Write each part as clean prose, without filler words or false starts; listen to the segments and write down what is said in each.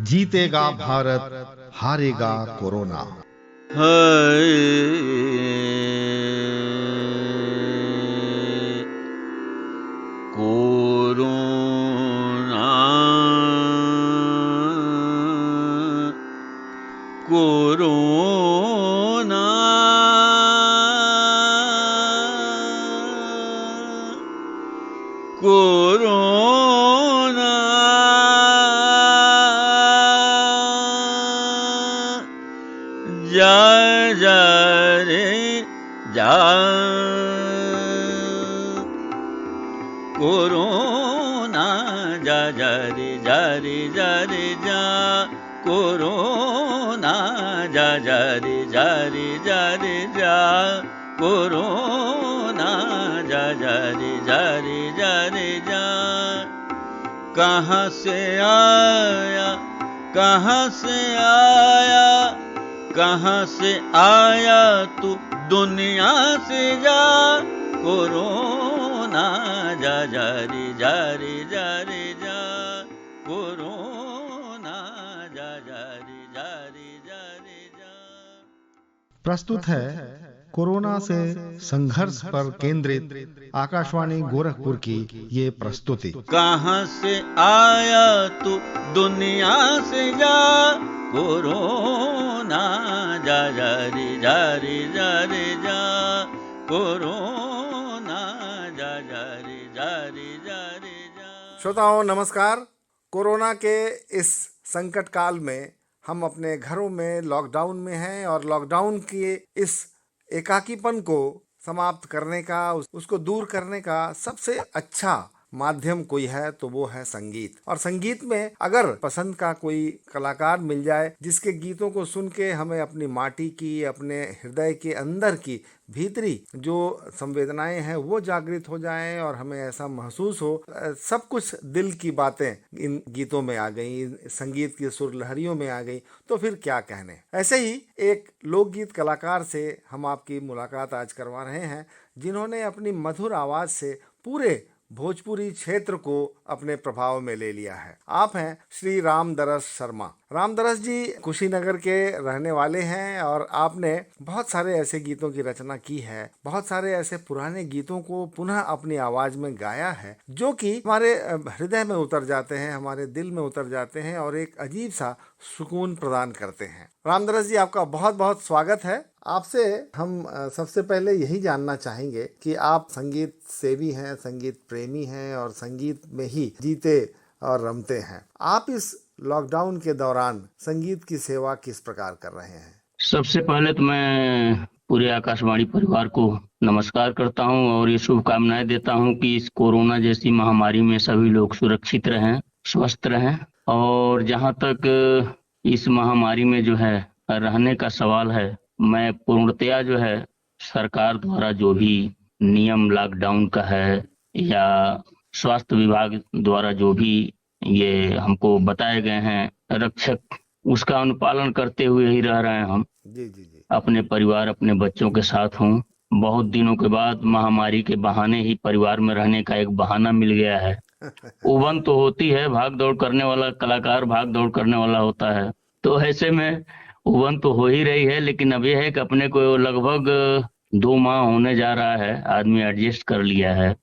जीतेगा भारत, हारेगा corona. Corona corona corona जा जा रे जा कोरोना जा जा रे जा रे जा रे जा कोरोना जा जा रे जा रे जा रे जा कोरोना जा जा रे जा रे जा रे जा। कहाँ से आया कहाँ से आया कहाँ से आया तू दुनिया से जा कोरोना जा जा रे जा रे जा रे जा कोरोना जा जा रे जा रे जा रे जा। प्रस्तुत है कोरोना से संघर्ष पर केंद्रित आकाशवाणी गोरखपुर की ये प्रस्तुति। कहाँ से आया तू दुनिया से जा कोरोना जा जा रे जा रे जा रे जा कोरोना जा जा रे जा रे जा रे जा। श्रोताओं नमस्कार। कोरोना के इस संकट काल में हम अपने घरों में लॉकडाउन में हैं और लॉकडाउन के इस एकाकीपन को समाप्त करने का, उसको दूर करने का सबसे अच्छा माध्यम कोई है तो वो है संगीत। और संगीत में अगर पसंद का कोई कलाकार मिल जाए जिसके गीतों को सुन के हमें अपनी माटी की, अपने हृदय के अंदर की भीतरी जो संवेदनाएं हैं वो जागृत हो जाएं और हमें ऐसा महसूस हो सब कुछ दिल की बातें इन गीतों में आ गई, संगीत की सुर लहरियों में आ गई, तो फिर क्या कहने। ऐसे ही एक लोकगीत कलाकार से हम आपकी मुलाकात आज करवा रहे हैं जिन्होंने अपनी मधुर आवाज से पूरे भोजपुरी क्षेत्र को अपने प्रभाव में ले लिया है। आप हैं श्री रामदरस शर्मा। रामदरस जी कुशीनगर के रहने वाले हैं और आपने बहुत सारे ऐसे गीतों की रचना की है, बहुत सारे ऐसे पुराने गीतों को पुनः अपनी आवाज में गाया है जो कि हमारे हृदय में उतर जाते हैं, हमारे दिल में उतर जाते हैं और एक अजीब सा सुकून प्रदान करते हैं। रामदरस जी आपका बहुत बहुत स्वागत है। आपसे हम सबसे पहले यही जानना चाहेंगे कि आप संगीत सेवी हैं, संगीत प्रेमी हैं और संगीत में ही जीते और रमते हैं। आप इस लॉकडाउन के दौरान संगीत की सेवा किस प्रकार कर रहे हैं? सबसे पहले तो मैं पूरे आकाशवाणी परिवार को नमस्कार करता हूं और ये शुभकामनाएं देता हूं कि इस कोरोना जैसी महामारी में सभी लोग सुरक्षित रहें, स्वस्थ रहें। और जहां तक इस महामारी में जो है रहने का सवाल है, मैं पूर्णतया जो है सरकार द्वारा जो भी नियम लॉकडाउन का है या स्वास्थ्य विभाग द्वारा जो भी ये हमको बताए गए हैं रक्षक, उसका अनुपालन करते हुए ही रह रहे हैं हम। जी। अपने परिवार, अपने बच्चों के साथ हूँ। बहुत दिनों के बाद महामारी के बहाने ही परिवार में रहने का एक बहाना मिल गया है। उबन तो होती है, भाग दौड़ करने वाला कलाकार भाग दौड़ करने वाला होता है, तो ऐसे में उबन तो हो ही रही है। लेकिन अब यह है कि अपने को लगभग 2 माह होने जा रहा है, आदमी एडजस्ट कर लिया है।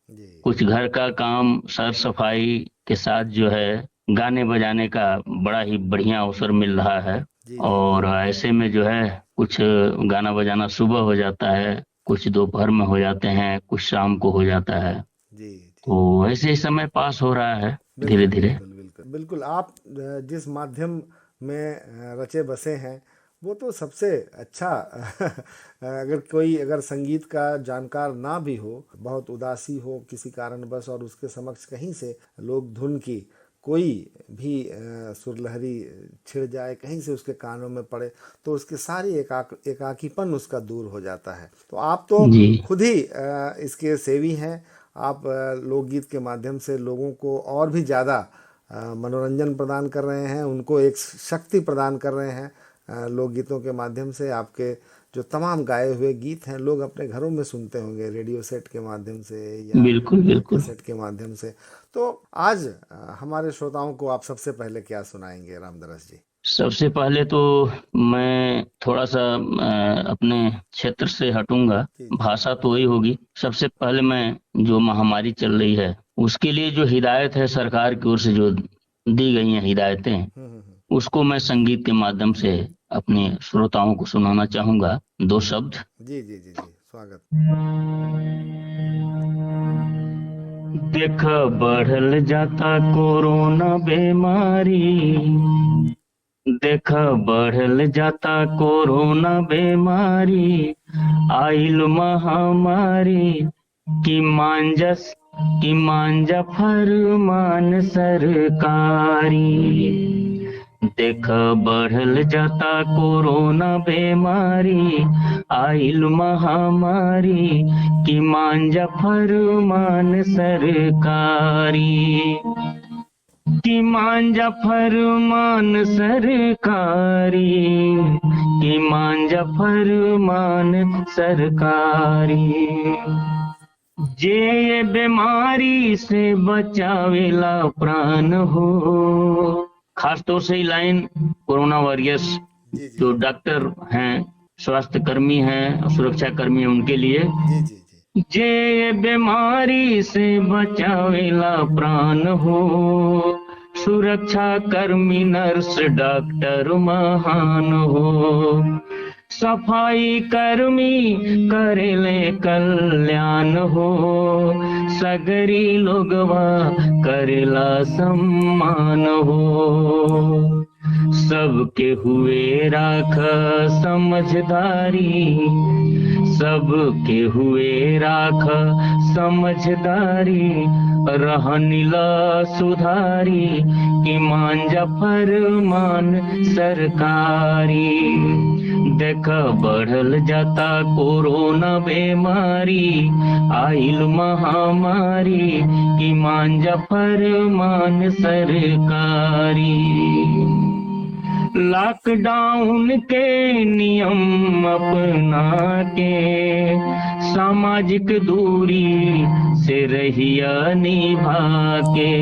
कुछ घर का काम, सर सफाई के साथ जो है गाने बजाने का बड़ा ही बढ़िया अवसर मिल रहा है। और ऐसे में जो है कुछ गाना बजाना सुबह हो जाता है, कुछ दोपहर में हो जाते हैं, कुछ शाम को हो जाता है। तो ऐसे ही समय पास हो रहा है धीरे धीरे। बिल्कुल। आप जिस माध्यम में रचे बसे हैं वो तो सबसे अच्छा अगर संगीत का जानकार ना भी हो, बहुत उदासी हो किसी कारणवश और उसके समक्ष कहीं से लोक धुन की कोई भी सुरलहरी छिड़ जाए, कहीं से उसके कानों में पड़े तो उसके सारी एकाकीपन उसका दूर हो जाता है। तो आप तो खुद ही इसके सेवी हैं। आप लोकगीत के माध्यम से लोगों को और भी ज़्यादा मनोरंजन प्रदान कर रहे हैं, उनको एक शक्ति प्रदान कर रहे हैं लोकगीतों के माध्यम से आपके जो तमाम गाए हुए गीत हैं लोग अपने घरों में सुनते होंगे, रेडियो सेट के माध्यम से या बिल्कुल बिल्कुल। कैसेट के माध्यम से। तो आज हमारे श्रोताओं को आप सबसे पहले क्या सुनाएंगे रामदरस जी? सबसे पहले तो मैं थोड़ा सा अपने क्षेत्र से हटूंगा, जी। भाषा तो वही होगी। सबसे पहले मैं जो महामारी चल रही है उसके लिए जो हिदायत है सरकार की ओर से जो दी गई हैं हिदायतें, उसको मैं संगीत के माध्यम से अपने श्रोताओं को सुनाना चाहूंगा। 2 शब्द। जी जी जी जी, स्वागत। देख बढ़ल जाता कोरोना बीमारी, देख बढ़ल जाता कोरोना बीमारी, आइल महामारी की मांझा फरमान सरकारी। देख बढ़ल जाता कोरोना बीमारी, आइल महामारी की मांझा फरमान सरकारी, की मांझा फरमान सरकारी, की मांझा फरमान सरकारी। जे ये बीमारी से बचावेला प्राण हो। खास तौर से लाइन कोरोना वॉरियर्स जी जी जो डॉक्टर हैं, स्वास्थ्य कर्मी हैं, सुरक्षा कर्मी हैं, उनके लिए। जी जी जी, जे ये बीमारी से बचावेला प्राण हो, सुरक्षा कर्मी नर्स डॉक्टर महान हो, सफाई कर्मी करेले कल्याण हो, सगरी लोगवा करेला सम्मान हो। सबके हुए राख समझदारी, सबके हुए राख समझदारी, रहनिला सुधारी की मांझा फरमान सरकारी। देख बढ़ल जाता कोरोना बीमारी, आइल महामारी की मांझा फरमान सरकारी। लॉकडाउन के नियम अपना के, सामाजिक दूरी से रहिया निभा के।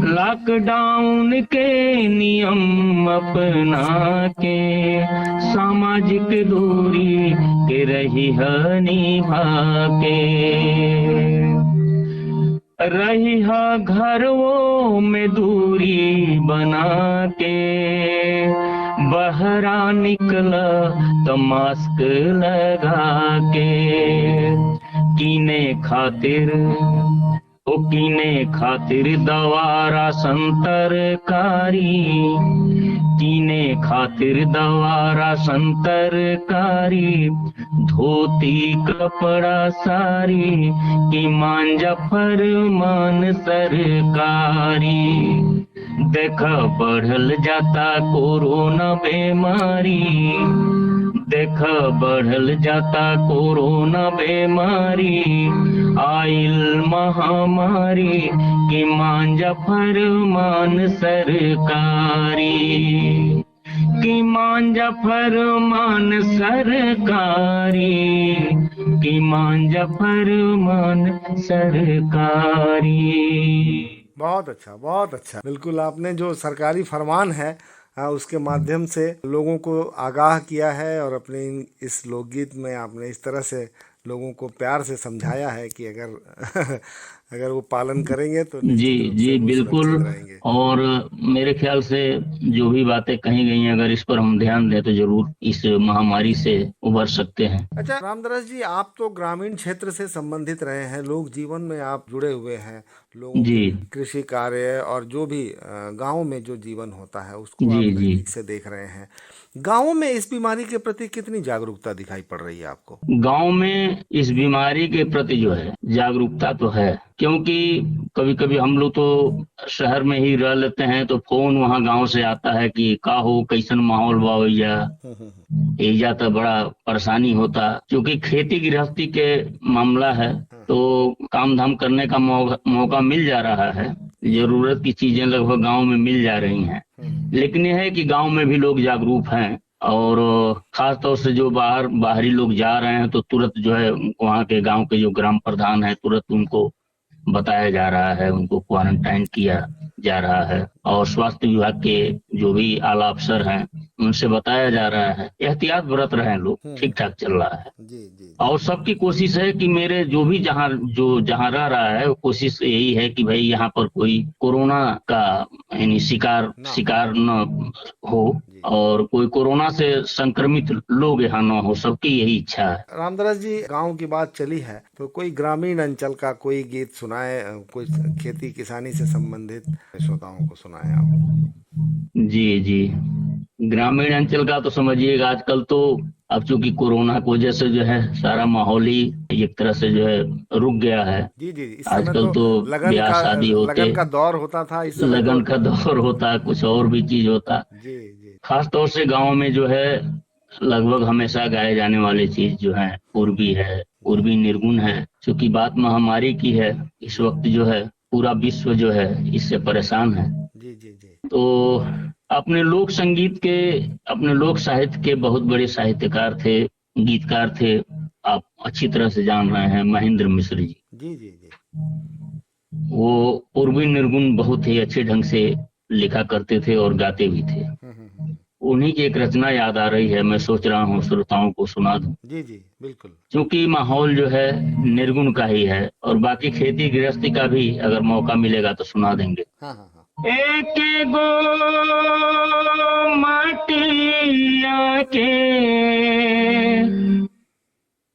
लॉकडाउन के नियम अपना के, सामाजिक दूरी के रहिया निभा के। रहिया घरों में दूरी बना के, बहरा निकला तो मास्क लगा के। कीने खातिर दवा राशन तरकारी, कीने खातिर दवा राशन तरकारी, धोती कपड़ा सारी की मांझा फरमान सरकारी। देख बढ़ल जाता कोरोना बीमारी, देख बढ़ल जाता कोरोना बीमारी, आइल महामारी की मांझा फरमान सरकारी, की मांझा फरमान सरकारी, की मांझा फरमान सरकारी। बहुत अच्छा, बहुत अच्छा। बिल्कुल, आपने जो सरकारी फरमान है उसके माध्यम से लोगों को आगाह किया है और अपने इस लोकगीत में आपने इस तरह से लोगों को प्यार से समझाया है कि अगर वो पालन करेंगे तो जी जी बिल्कुल। रहेंगे। और मेरे ख्याल से जो भी बातें कही गई हैं, अगर इस पर हम ध्यान दें तो जरूर इस महामारी से उबर सकते हैं। अच्छा रामदरस जी, आप तो ग्रामीण क्षेत्र से संबंधित रहे हैं, लोक जीवन में आप जुड़े हुए हैं, लोगों जी के कृषि कार्य और जो भी गांव में जो जीवन होता है उसको जी आप जी नजदीक से देख रहे हैं। गांव में इस बीमारी के प्रति कितनी जागरूकता दिखाई पड़ रही है आपको? गांव में इस बीमारी के प्रति जो है जागरूकता तो है, क्योंकि कभी कभी हम लोग तो शहर में ही रह लेते हैं तो फोन वहाँ गांव से आता है कि का हो, कैसन माहौल बा एजा तो बड़ा परेशानी होता। क्योंकि खेती गृहस्थी के मामला है तो काम धाम करने का मौका मिल जा रहा है, जरूरत की चीजें लगभग गांव में मिल जा रही हैं। लेकिन यह है कि गांव में भी लोग जागरूक हैं, और खास तौर से जो बाहरी लोग जा रहे हैं तो तुरंत जो है वहाँ के गांव के जो ग्राम प्रधान है तुरंत उनको बताया जा रहा है, उनको क्वारंटाइन किया जा रहा है, और स्वास्थ्य विभाग के जो भी आला अफसर हैं उनसे बताया जा रहा है एहतियात बरत रहे हैं, लोग ठीक ठाक चल रहा है। जी जी और सबकी कोशिश है कि मेरे जो भी जहाँ रह रहा है, कोशिश यही है कि भाई यहाँ पर कोई कोरोना का यानी शिकार न हो, और कोई कोरोना से संक्रमित लोग यहाँ न हो, सबकी यही इच्छा है। रामदास जी, गांव की बात चली है तो कोई ग्रामीण अंचल का कोई गीत सुनाए, कोई खेती किसानी से संबंधित श्रोताओं को सुनाए आप। जी जी, ग्रामीण अंचल का तो समझिएगा आजकल तो अब चूंकि कोरोना की वजह से जो है सारा माहौल ही एक तरह से जो है रुक गया है। जी जी, इस समय आजकल तो ब्याह शादी होते, लगन का दौर होता था, इस समय लगन का दौर होता, कुछ और भी चीज होता। जी जी खास तौर से गांव में जो है लगभग हमेशा गाए जाने वाली चीज जो है पूर्वी निर्गुण है। क्योंकि बात महामारी की है, इस वक्त जो है पूरा विश्व जो है इससे परेशान है। जी जी जी तो अपने लोक संगीत के, अपने लोक साहित्य के बहुत बड़े साहित्यकार थे, गीतकार थे, आप अच्छी तरह से जान रहे हैं, महेंद्र मिश्र जी। जी जी जी वो पूर्वी निर्गुण बहुत ही अच्छे ढंग से लिखा करते थे और गाते भी थे। उन्हीं की एक रचना याद आ रही है, मैं सोच रहा हूँ श्रोताओं को सुना दूं। जी जी बिल्कुल। क्योंकि माहौल जो है निर्गुण का ही है, और बाकी खेती गृहस्थी का भी अगर मौका मिलेगा तो सुना देंगे। हाँ हाँ हाँ। एक गो माटिया के,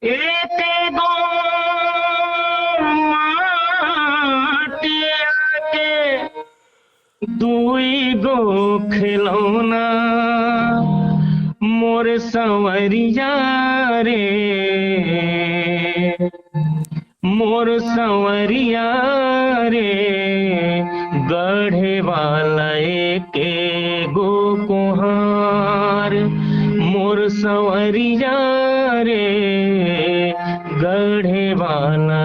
एक गो माटिया के, दुई गो खिलौना मोर संवरिया रे, मोर संवरिया रे, गढ़े वाला एक गो कुहार, मोर संवरिया रे, गढ़े वाला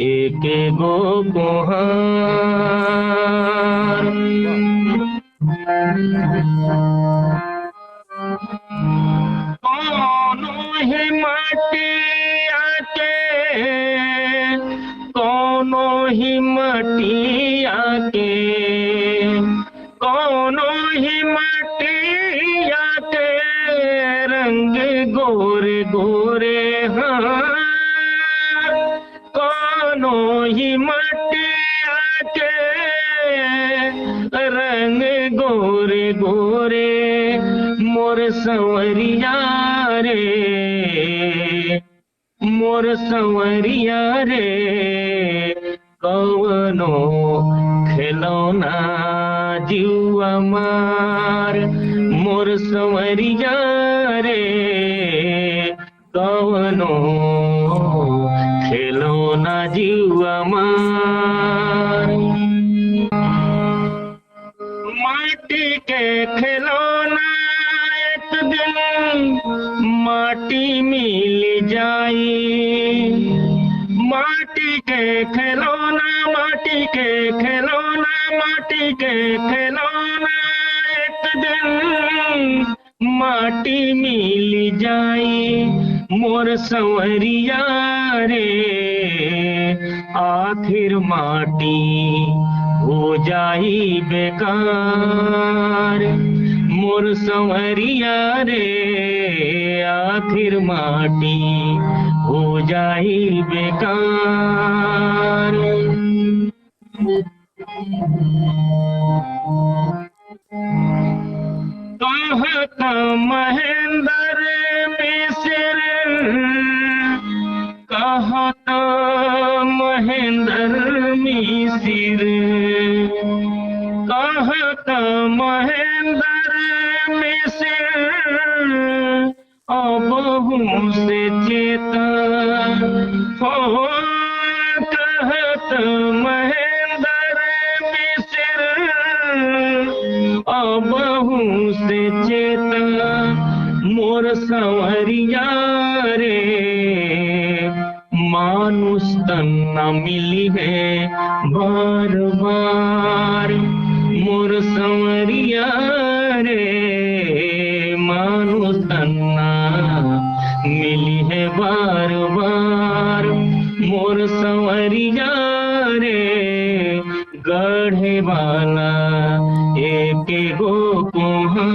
एक गो कुहार। कौनो ही मटिया के, कौनो ही मटिया के, कौनो ही मटिया के, रंग गोरे गोरे हाँ, कौनो ही मटिया के, रंग गोरे गोरे, मोर संवरिया रे, मोर संवरिया रे, कौनो खिलौना जुआ मार, मोर संवरिया रे, कौनो खिलौना जुआ मार। माटी के खिलौना एक दिन माटी मिल जाई, माटी के खिलौना, माटी के खिलौना, माटी के खिलौना एक दिन माटी मिल जाई, मोर संवरिया रे, आखिर माटी हो जाई बेकार, मोर संवरिया रे, आखिर माटी हो जाई बेकार। कहत महेंद्र मिश्र, कहत महेंद्र मिश्र, कहत महेंद्र मिश्र, अब से चेता हो, कहत महेंद्र मिश्र, अब से चेता, मोर संवरिया रे, मानुष तन न मिली है बार बार, मोर संवरिया रे मानुष तन्ना मिली है बार बार मोर संवरिया रे गढ़े वाला एक गो कुम्हार।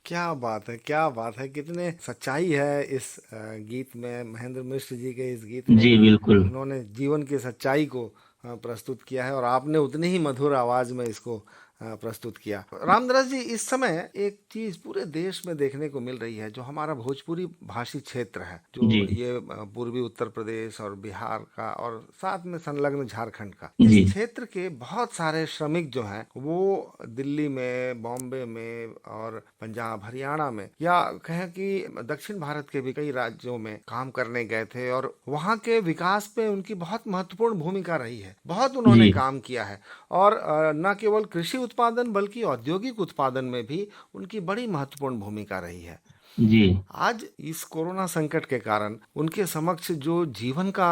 क्या बात है, क्या बात है, कितने सच्चाई है इस गीत में। महेंद्र मिश्र जी के इस गीत में जी बिल्कुल। उन्होंने जीवन की सच्चाई को प्रस्तुत किया है और आपने उतनी ही मधुर आवाज में इसको प्रस्तुत किया। रामदास जी, इस समय एक चीज पूरे देश में देखने को मिल रही है, जो हमारा भोजपुरी भाषी क्षेत्र है, जो जी ये पूर्वी उत्तर प्रदेश और बिहार का और साथ में संलग्न झारखंड का, जी इस क्षेत्र के बहुत सारे श्रमिक जो हैं वो दिल्ली में, बॉम्बे में और पंजाब हरियाणा में, या कहें कि दक्षिण भारत के भी कई राज्यों में काम करने गए थे और वहाँ के विकास पे उनकी बहुत महत्वपूर्ण भूमिका रही है। बहुत उन्होंने जी काम किया है और न केवल कृषि उत्पादन बल्कि औद्योगिक उत्पादन में भी उनकी बड़ी महत्वपूर्ण भूमिका रही है। जी आज इस कोरोना संकट के कारण उनके समक्ष जो जीवन का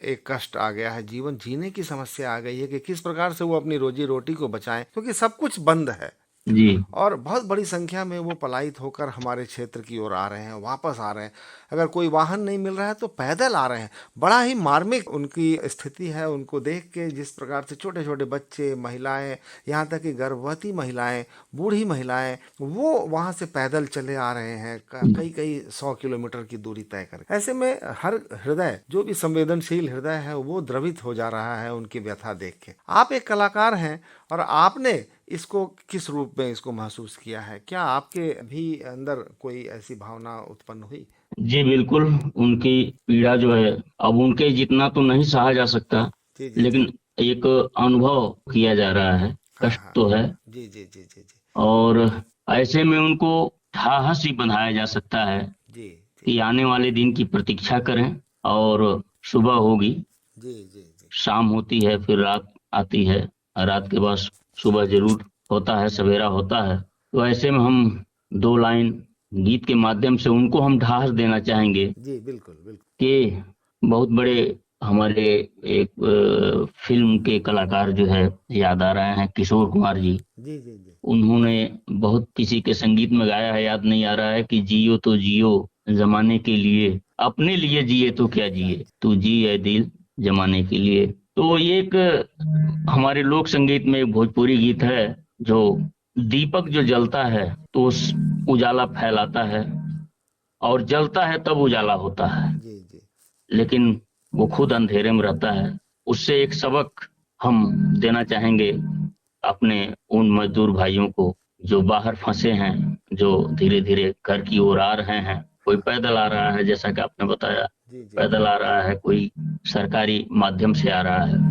एक कष्ट आ गया है, जीवन जीने की समस्या आ गई है कि किस प्रकार से वो अपनी रोजी रोटी को बचाएं, क्योंकि सब कुछ बंद है जी और बहुत बड़ी संख्या में वो पलायित होकर हमारे क्षेत्र की ओर आ रहे हैं, वापस आ रहे हैं। अगर कोई वाहन नहीं मिल रहा है तो पैदल आ रहे हैं। बड़ा ही मार्मिक उनकी स्थिति है। उनको देख के जिस प्रकार से छोटे छोटे बच्चे, महिलाएं, यहाँ तक कि गर्भवती महिलाएं, बूढ़ी महिलाएं, वो वहाँ से पैदल चले आ रहे हैं, कई कई 100 किलोमीटर की दूरी तय कर। ऐसे में हर हृदय, जो भी संवेदनशील हृदय है, वो द्रवित हो जा रहा है उनकी व्यथा देख के। आप एक कलाकार हैं और आपने इसको किस रूप में इसको महसूस किया है? क्या आपके भी अंदर कोई ऐसी भावना उत्पन्न हुई? जी बिल्कुल। उनकी पीड़ा जो है अब उनके जितना तो नहीं सहा जा सकता, जी जी लेकिन एक अनुभव किया जा रहा है, हाँ कष्ट हाँ तो है। जी जी जी जी जी और ऐसे में उनको साहस ही बंधाया जा सकता है जी जी कि आने वाले दिन की प्रतीक्षा करें और सुबह होगी, जी जी जी शाम होती है, फिर रात आती है, रात के बाद सुबह जरूर होता है, सवेरा होता है। तो ऐसे में हम 2 लाइन गीत के माध्यम से उनको हम ढास देना चाहेंगे जी बिल्कुल बिल्कुल कि बहुत बड़े हमारे एक फिल्म के कलाकार जो है याद आ रहे हैं, किशोर कुमार जी। जी जी जी उन्होंने बहुत किसी के संगीत में गाया है, याद नहीं आ रहा है, कि जियो तो जियो जमाने के लिए, अपने लिए जिए तो क्या जिए, तू जी है दिल जमाने के लिए। तो ये एक हमारे लोक संगीत में एक भोजपुरी गीत है, जो दीपक जो जलता है तो उस उजाला फैलाता है, और जलता है तब उजाला होता है, जी जी लेकिन वो खुद अंधेरे में रहता है। उससे एक सबक हम देना चाहेंगे अपने उन मजदूर भाइयों को जो बाहर फंसे हैं, जो धीरे धीरे घर की ओर आ रहे हैं। कोई पैदल आ रहा है, जैसा कि आपने बताया, जी जी पैदल आ रहा है, कोई सरकारी माध्यम से आ रहा है।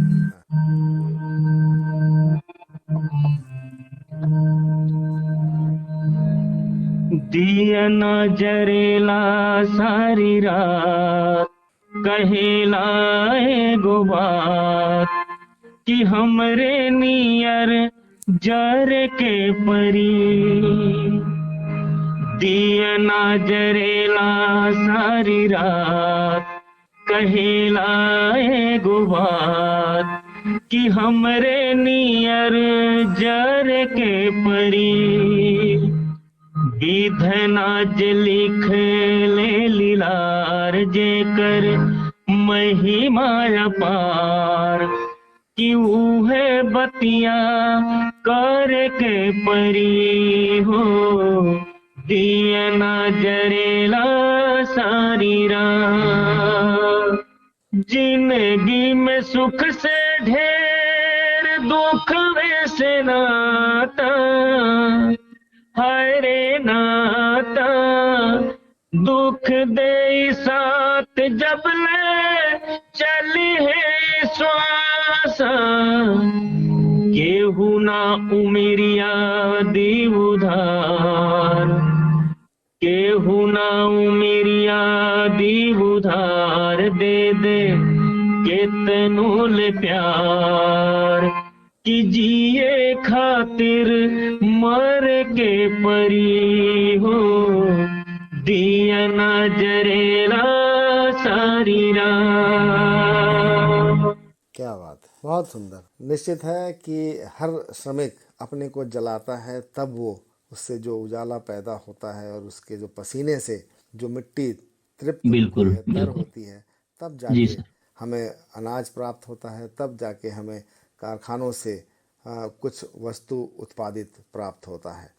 दिया न जरेला सारी रात, कहेला एगो बात कि हमरे नियर जर के परी। दिया न जरेला सारी रात, कहेला एगो बात कि हमरे नियर जर के परी। विधनाज लिख ले लीलार जेकर महिमा अपार, कि उहे बतिया कर के परी हो। दिया न जरेला सारी रात, जिंदगी में सुख से ढेर दुख वैसे नाता, हरे नाता दुख दे साथ जब ले चली है श्वासा। केहू ना उमरिया दी उधार, केहू ना उमरिया दी उधार, दे दे केतनो ले प्यार, कि जिए खातिर मर के परी हो। दिया न जरेला सारी रात। क्या बात है, बहुत सुंदर। निश्चित है कि हर श्रमिक अपने को जलाता है, तब वो उससे जो उजाला पैदा होता है और उसके जो पसीने से जो मिट्टी तृप्त होती बिल्कुल है, तर बिल्कुल। होती है, तब जी जाके सर। हमें अनाज प्राप्त होता है, तब जाके हमें कारखानों से कुछ वस्तु उत्पादित प्राप्त होता है।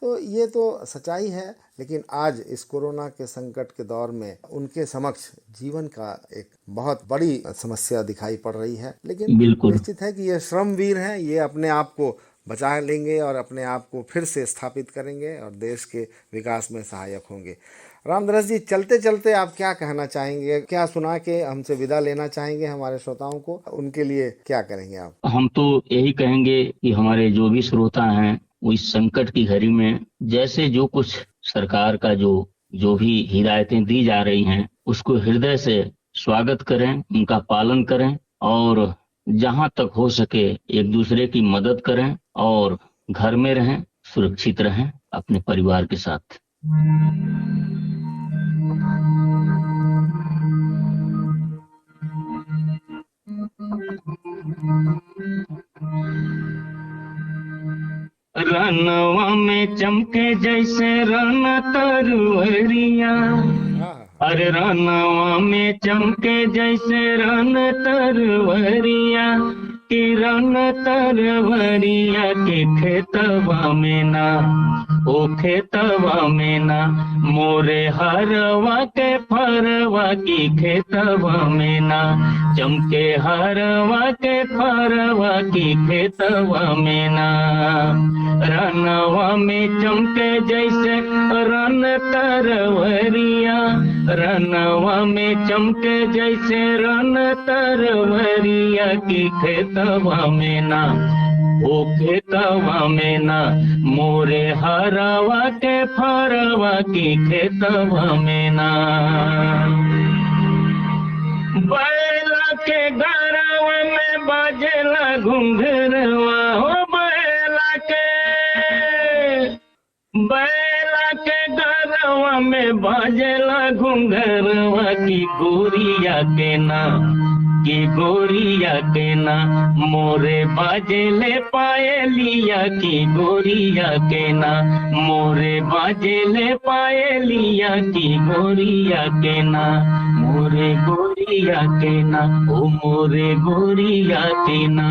तो ये तो सच्चाई है, लेकिन आज इस कोरोना के संकट के दौर में उनके समक्ष जीवन का एक बहुत बड़ी समस्या दिखाई पड़ रही है। लेकिन बिल्कुल निश्चित है कि ये श्रमवीर हैं, ये अपने आप को बचा लेंगे और अपने आप को फिर से स्थापित करेंगे और देश के विकास में सहायक होंगे। रामधनस जी, चलते चलते आप क्या कहना चाहेंगे, क्या सुना के हमसे विदा लेना चाहेंगे हमारे श्रोताओं को, उनके लिए क्या करेंगे आप? हम तो यही कहेंगे कि हमारे जो भी श्रोता हैं वो इस संकट की घड़ी में जैसे जो कुछ सरकार का जो जो भी हिदायतें दी जा रही हैं उसको हृदय से स्वागत करें, उनका पालन करें और जहां तक हो सके एक दूसरे की मदद करें और घर में रहें, सुरक्षित रहें अपने परिवार के साथ। रनवा में चमके जैसे रन तरुअरिया, हाँ, अरे रनवा में चमके जैसे रन तरवरिया, कि रन तरवरिया के खेतवा में ना, ओ खेतवा में ना, मोरे हरवा के फरवा की खेतवा में ना, चमके हरवा के फरवा की खेतवा में ना, रनवा में चमके जैसे रन तरवरिया, रनवा में चमके जैसे रन तरवरिया की खेतवा में ना, ओ खेतवा में ना, मोरे हरवा के फरवा की खेतवा में ना, बैला के गरवा में बाजेला घुंघरवा, हो बैला के गरवा में बाजेला घुंघरवा की गोरिया के ना, की गोरिया के ना, मोरे बाजेले पायलिया की गोरिया के ना, मोरे बाजेले पायलिया की गोरिया के ना, मोरे गोरिया के ना, ओ मोरे गोरिया के ना।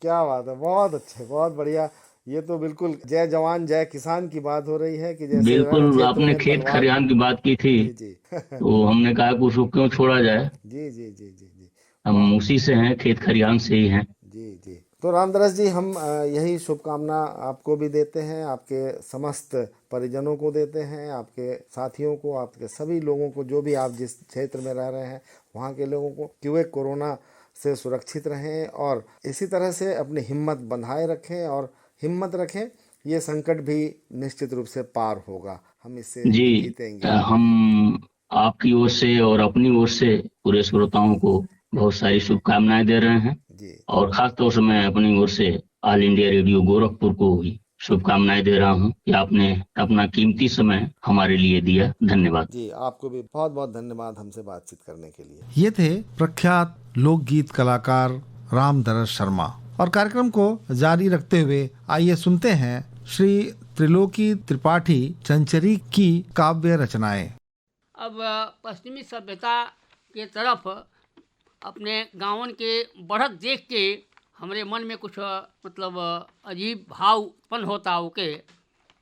क्या बात है, बहुत अच्छे, बहुत बढ़िया। ये तो बिल्कुल जय जवान जय किसान की बात हो रही है कि जैसे बिल्कुल, खेतों आपने में खेत तलवार। खलिहान की बात की थी जी जी तो हमने कहा कि उसको क्यों छोड़ा जाए, जी जी जी जी जी। हम उसी से हैं, खेत खलिहान से ही हैं। जी जी। तो रामधनस जी, हम यही शुभकामना आपको भी देते हैं, आपके समस्त परिजनों को देते हैं, आपके साथियों को, आपके सभी लोगों को, जो भी आप जिस क्षेत्र में रह रहे हैं वहाँ के लोगों को, कि वे कोरोना से सुरक्षित रहें और इसी तरह से अपनी हिम्मत बंधाए रखें और हिम्मत रखें। ये संकट भी निश्चित रूप से पार होगा, हम इससे जी, जीतेंगे। हम आपकी ओर से और अपनी ओर से पूरे श्रोताओं को बहुत सारी शुभकामनाएं दे रहे हैं जी और खास तौर से मैं अपनी ओर से ऑल इंडिया रेडियो गोरखपुर को भी शुभकामनाएं दे रहा हूं कि आपने अपना कीमती समय हमारे लिए दिया। धन्यवाद जी, आपको भी बहुत बहुत धन्यवाद हमसे बातचीत करने के लिए। ये थे प्रख्यात लोकगीत कलाकार रामधनस शर्मा। और कार्यक्रम को जारी रखते हुए आइए सुनते हैं श्री त्रिलोकी त्रिपाठी चंचरी की काव्य रचनाएं। अब पश्चिमी सभ्यता के तरफ अपने गाँवन के बढ़त देख के हमारे मन में कुछ मतलब अजीब भाव उत्पन्न होता, ओके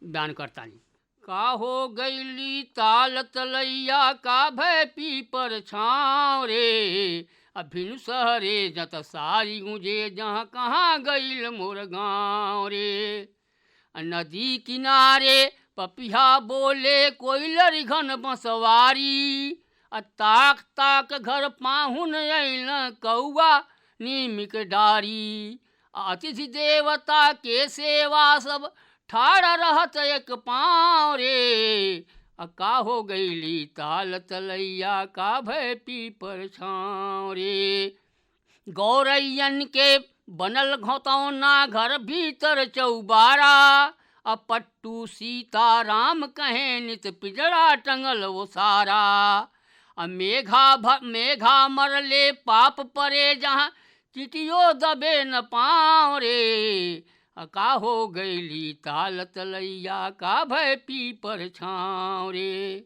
बयान करता नहीं। का हो गईली ताल तलैया का भय पी पर छाँव रे, अभिन सहरे जत सारी गुंजे जहाँ कहाँ गईल मोर गाँव रे। नदी किनारे पपिया बोले कोयलर घन बंसवारी, ताक ताक घर पाहुन अइल कौआ नीमिक डारी। अतिथि देवता के सेवा सब ठाड़ रहत एक पाँव रे, का हो गईली ताल तलैया का भय पी पर छाँव रे। गौरैयन के बनल घौतौना घर भीतर चौबारा, पट्टू सीता राम कहे नित पिजड़ा टंगल वो सारा। मेघा मरले पाप परे जहाँ चिटियो दबे न पाँव रे, का हो गईली ताल तलैया का भय पीपर छाँव रे।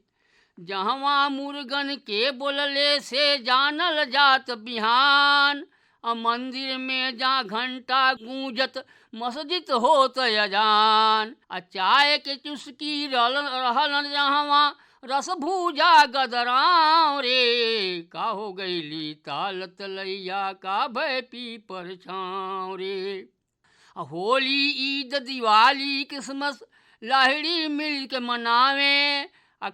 जहवा मुर्गन के बोलले से जानल जात बिहान, मंदिर में जा घंटा गूंजत मस्जिद होत अजान। चाय के चुस्की रहलन जहवा रस भूजा गदराव रे, का हो गईली ताल तलैया का भय पीपर छाँव रे। होली ईद दिवाली क्रिसमस लाहिड़ी मिल के मनावे,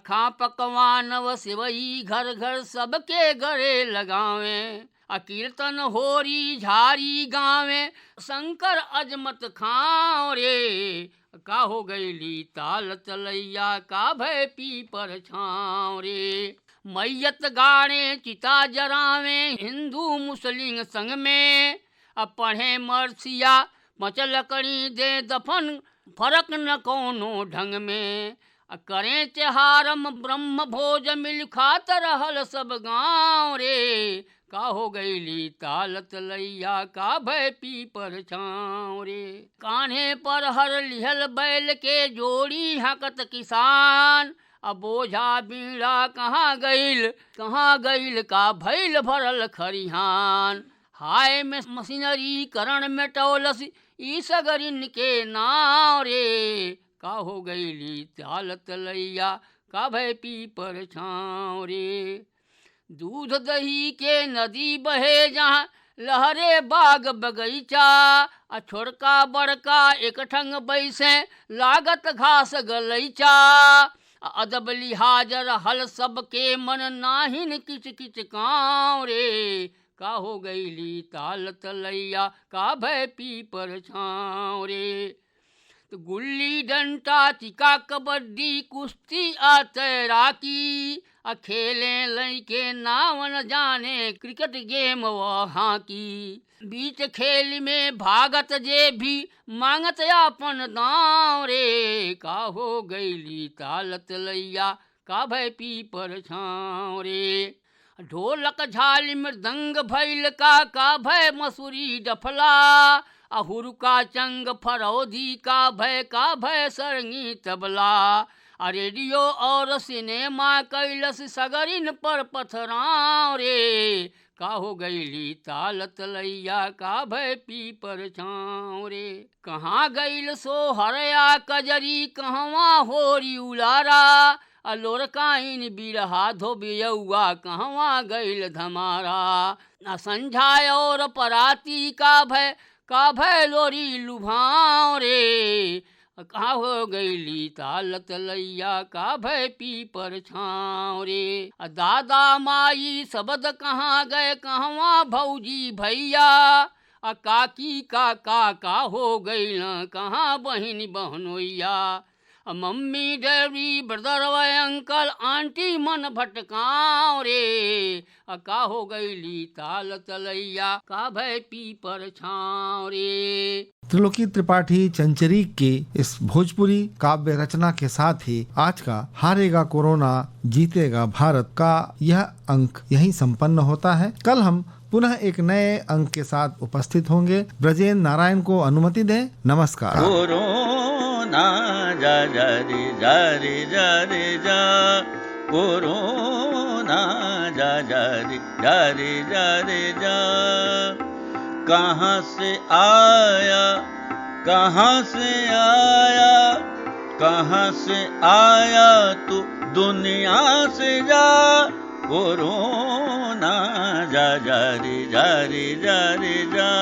खा पकवान व सेवई घर घर सबके गले लगावे। कीर्तन होरी झारी गावे शंकर अजमत खाओ रे, का हो गईली ताल तलैया का भय पीपर छाँव रे। मैयत गाड़े चिता जरावे हिंदू मुस्लिम संग में, पढ़े मरसिया मचल करी दे दफन फर्क न कोनो ढंग में। करें त्योहारम ब्रह्म भोज मिल खात रहल सब गाँव रे, का हो गईली ताल तलैया का भय पीपर छाँव रे। कान्हे पर हर लिहल बैल के जोड़ी हकत किसान, बोझा बीड़ा कहाँ गईल का भैल भरल खरिहान। हाय में मशीनरी करण में टोलस ई सगरिन के नाव रे, का हो गईली ताल तलैया का भय पीपर छाँव रे। दूध दही के नदी बहे जहाँ लहरे बाग बगीचा, छोड़का बड़का एक ठंग बैसे लागत घास गलैचा। अदब लिहाजर हल सबके मन नाहिन किच किच काँव रे, का हो गईली ताल तलैया का भय पीपर छाँव रे। गुल्ली डंटा चिका कबड्डी कुश्ती आ तैराकी, खेले लइके नावन जाने क्रिकेट गेम व हॉकी। बीच खेल में भागत जे भी मांगत अपन दाँव रे, का हो गईली ताल तलैया का भय पीपर छाँव रे। ढोलक झाल मृदंग भैल का भय मसूरी डफला, हुरुका चंग फरौदी का भय सरंगी तबला। रेडियो और सिनेमा कैलस सगरिन पर पथराव रे, का हो गईली ताल तलैया का भय पीपर छाँव रे। कहाँ गईल सो हरया कजरी कहवा होरी उलारा, लोरकाइन बिरहा धोबियौआ कहवा गईल धमारा। संझाय और पराती का भय लोरी लुभाव रे, का हो गईली ताल तलैया का भय पीपर छाँव रे। दादा माई सबद कहाँ गए कहवा भौजी भैया, काकी काका का हो गईल कहाँ बहिन बहनोइया। मम्मी डैडी ब्रदर व अंकल आंटी मन भटकाव रे, का हो गईली ताल तलैया का भय पीपर छाँव रे। त्रिलोकी त्रिपाठी चंचरी के इस भोजपुरी काव्य रचना के साथ ही आज का हारेगा कोरोना जीतेगा भारत का यह अंक यहीं संपन्न होता है। कल हम पुनः एक नए अंक के साथ उपस्थित होंगे। ब्रजेंद्र नारायण को अनुमति दें। नमस्कार। कोरोना जा जा रे जा रे जा रे जा, कोरोना जा जा रे जा रे जा रे जा। कहाँ से आया कहाँ से आया, कहाँ से आया तू दुनिया से जा। कोरोना जा जा रे जा रे जा रे जा,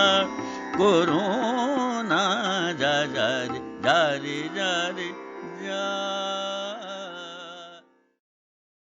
कोरोना जा जा रे जा रे जा रे जा।